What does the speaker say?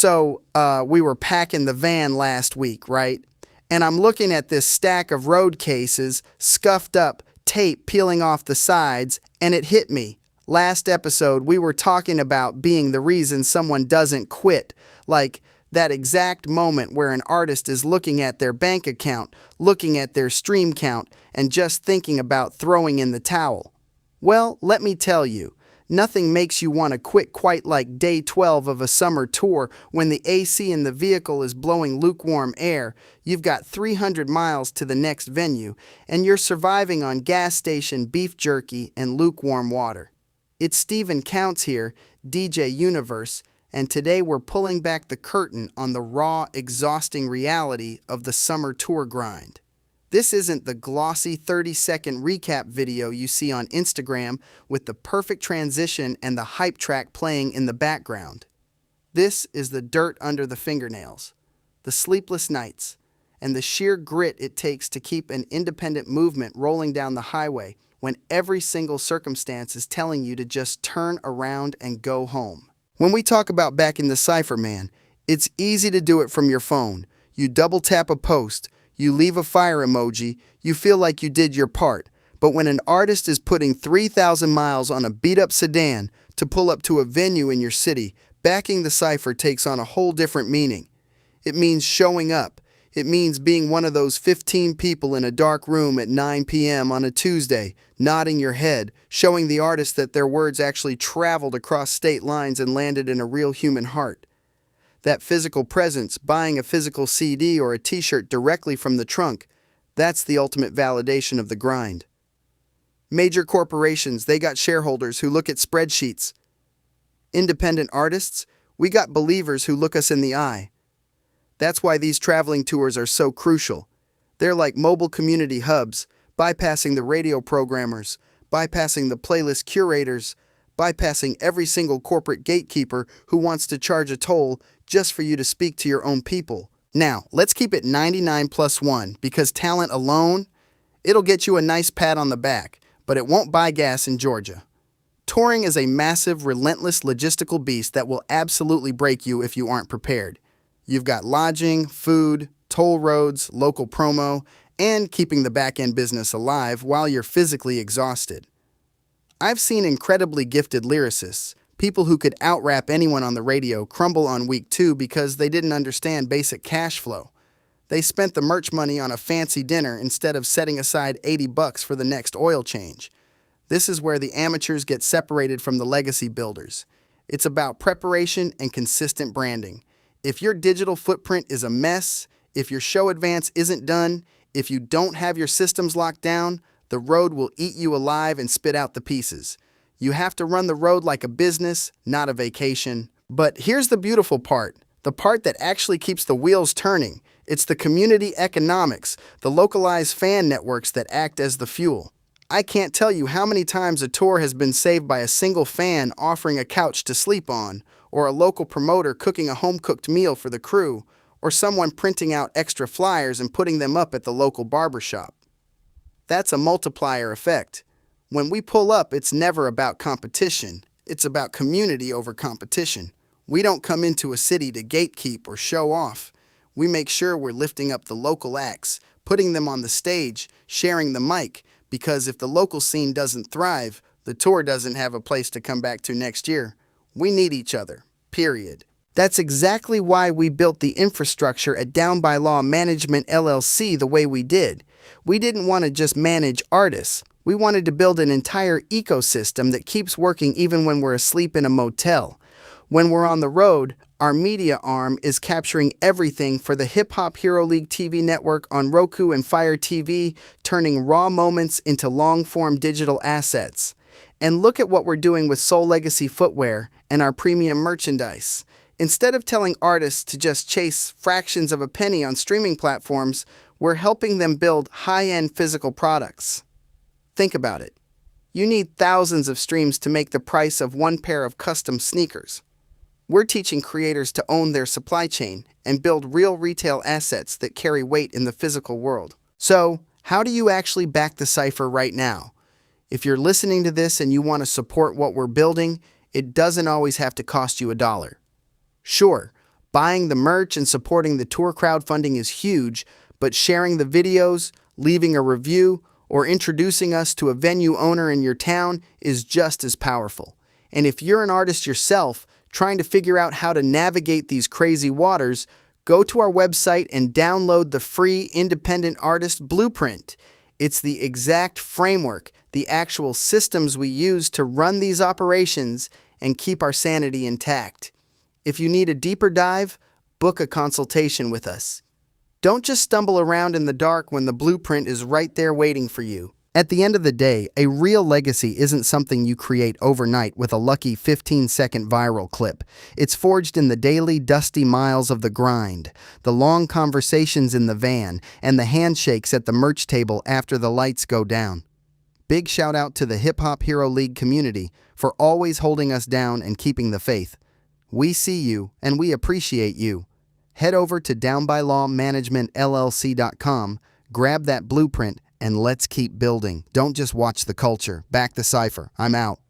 We were packing the van last week, right? And I'm looking at this stack of road cases, scuffed up, tape peeling off the sides, and it hit me. Last episode, we were talking about being the reason someone doesn't quit, like that exact moment where an artist is looking at their bank account, looking at their stream count, and just thinking about throwing in the towel. Well, let me tell you, nothing makes you want to quit quite like day 12 of a summer tour when the AC in the vehicle is blowing lukewarm air, you've got 300 miles to the next venue, and you're surviving on gas station beef jerky and lukewarm water. It's Steven Counts here, DJ Universe, and today we're pulling back the curtain on the raw, exhausting reality of the summer tour grind. This isn't the glossy 30-second recap video you see on Instagram with the perfect transition and the hype track playing in the background. This is the dirt under the fingernails, the sleepless nights, and the sheer grit it takes to keep an independent movement rolling down the highway when every single circumstance is telling you to just turn around and go home. When we talk about backing the Cypher, man, it's easy to do it from your phone. You double tap a post, you leave a fire emoji, you feel like you did your part. But when an artist is putting 3,000 miles on a beat-up sedan to pull up to a venue in your city, backing the Cypher takes on a whole different meaning. It means showing up. It means being one of those 15 people in a dark room at 9 p.m. on a Tuesday, nodding your head, showing the artist that their words actually traveled across state lines and landed in a real human heart. That physical presence, buying a physical CD or a t-shirt directly from the trunk, that's the ultimate validation of the grind. Major corporations, they got shareholders who look at spreadsheets. Independent artists, we got believers who look us in the eye. That's why these traveling tours are so crucial. They're like mobile community hubs, bypassing the radio programmers, bypassing the playlist curators, bypassing every single corporate gatekeeper who wants to charge a toll just for you to speak to your own people. Now, let's keep it 99 plus 1, because talent alone, it'll get you a nice pat on the back, but it won't buy gas in Georgia. Touring is a massive, relentless logistical beast that will absolutely break you if you aren't prepared. You've got lodging, food, toll roads, local promo, and keeping the back-end business alive while you're physically exhausted. I've seen incredibly gifted lyricists, people who could out-rap anyone on the radio, crumble on week 2 because they didn't understand basic cash flow. They spent the merch money on a fancy dinner instead of setting aside $80 for the next oil change. This is where the amateurs get separated from the legacy builders. It's about preparation and consistent branding. If your digital footprint is a mess, if your show advance isn't done, if you don't have your systems locked down, the road will eat you alive and spit out the pieces. You have to run the road like a business, not a vacation. But here's the beautiful part, the part that actually keeps the wheels turning. It's the community economics, the localized fan networks that act as the fuel. I can't tell you how many times a tour has been saved by a single fan offering a couch to sleep on, or a local promoter cooking a home-cooked meal for the crew, or someone printing out extra flyers and putting them up at the local barbershop. That's a multiplier effect. When we pull up, it's never about competition. It's about community over competition. We don't come into a city to gatekeep or show off. We make sure we're lifting up the local acts, putting them on the stage, sharing the mic, because if the local scene doesn't thrive, the tour doesn't have a place to come back to next year. We need each other, period. That's exactly why we built the infrastructure at Down by Law Management LLC the way we did. We didn't want to just manage artists. We wanted to build an entire ecosystem that keeps working even when we're asleep in a motel. When we're on the road, our media arm is capturing everything for the Hip Hop Hero League TV network on Roku and Fire TV, turning raw moments into long-form digital assets. And look at what we're doing with Soul Legacy footwear and our premium merchandise. Instead of telling artists to just chase fractions of a penny on streaming platforms, we're helping them build high-end physical products. Think about it. You need thousands of streams to make the price of one pair of custom sneakers. We're teaching creators to own their supply chain and build real retail assets that carry weight in the physical world. So, how do you actually back the Cypher right now? If you're listening to this and you want to support what we're building, it doesn't always have to cost you $1. Sure, Buying the merch and supporting the tour crowdfunding is huge, but sharing the videos, leaving a review, or introducing us to a venue owner in your town is just as powerful. And if you're an artist yourself, trying to figure out how to navigate these crazy waters, go to our website and download the free Independent Artist Blueprint. It's the exact framework, the actual systems we use to run these operations and keep our sanity intact. If you need a deeper dive, book a consultation with us. Don't just stumble around in the dark when the blueprint is right there waiting for you. At the end of the day, a real legacy isn't something you create overnight with a lucky 15-second viral clip. It's forged in the daily, dusty miles of the grind, the long conversations in the van, and the handshakes at the merch table after the lights go down. Big shout out to the Hip Hop Hero League community for always holding us down and keeping the faith. We see you, and we appreciate you. Head over to downbylawmanagementllc.com, grab that blueprint, and let's keep building. Don't just watch the culture. Back the Cypher. I'm out.